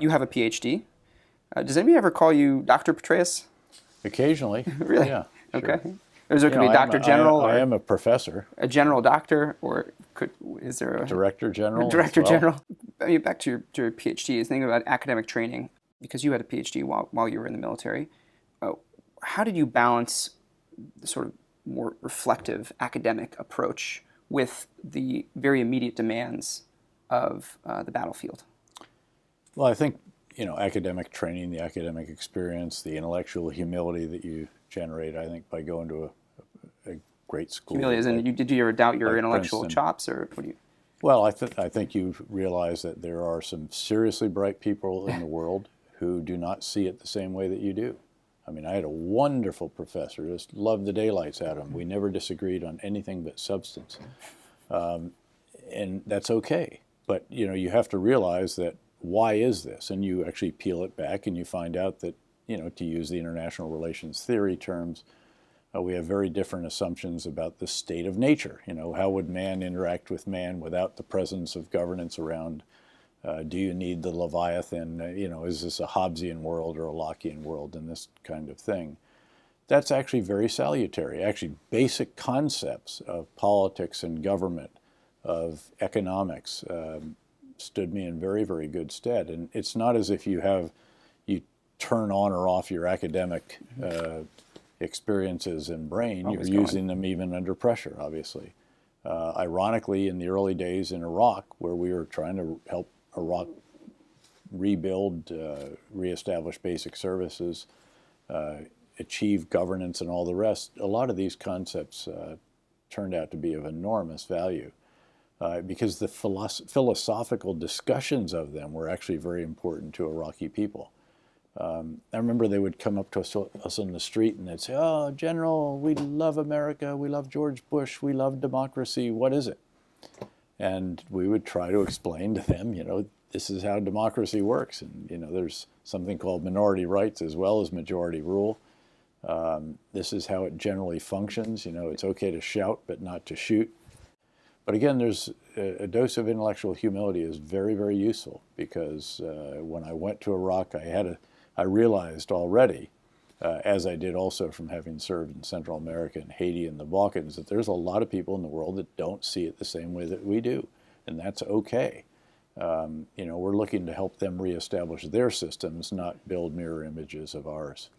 You have a PhD. Does anybody ever call you Dr. Petraeus? Occasionally. Really? Yeah. Okay. Sure. Or is there could be a Doctor General, I or am a professor. a General Doctor, or is there a Director General. Director as well. General? I mean, back to your PhD. Is thinking about academic training, because you had a PhD while you were in the military. How did you balance the sort of more reflective academic approach with the very immediate demands of the battlefield? Well, I think, academic training, the academic experience, the intellectual humility that you generate, I think, by going to a great school. Humility, isn't did you ever doubt your like intellectual Princeton. chops, or what do you? Well, I think you realize that there are some seriously bright people in the world who do not see it the same way that you do. I mean, I had a wonderful professor, just loved the daylights out of him. We never disagreed on anything but substance. And that's okay. But, you have to realize that why is this? And you actually peel it back and you find out that, to use the international relations theory terms, we have very different assumptions about the state of nature. How would man interact with man without the presence of governance around? Do you need the Leviathan? Is this a Hobbesian world or a Lockean world, and this kind of thing? That's actually very salutary. Actually, basic concepts of politics and government, of economics, stood me in very, very good stead. And it's not as if you turn on or off your academic experiences and brain. Always You're going. using them even under pressure, obviously. Ironically, in the early days in Iraq, where we were trying to help Iraq rebuild, reestablish basic services, achieve governance and all the rest, a lot of these concepts turned out to be of enormous value because the philosophical discussions of them were actually very important to Iraqi people. I remember they would come up to us on the street and they'd say, "Oh, General, we love America, we love George Bush, we love democracy, what is it?" And we would try to explain to them, this is how democracy works. And, there's something called minority rights as well as majority rule. This is how it generally functions. It's okay to shout, but not to shoot. But again, there's a dose of intellectual humility is very, very useful because when I went to Iraq, I realized already, as I did also from having served in Central America and Haiti and the Balkans, that there's a lot of people in the world that don't see it the same way that we do, and that's okay. We're looking to help them reestablish their systems, not build mirror images of ours.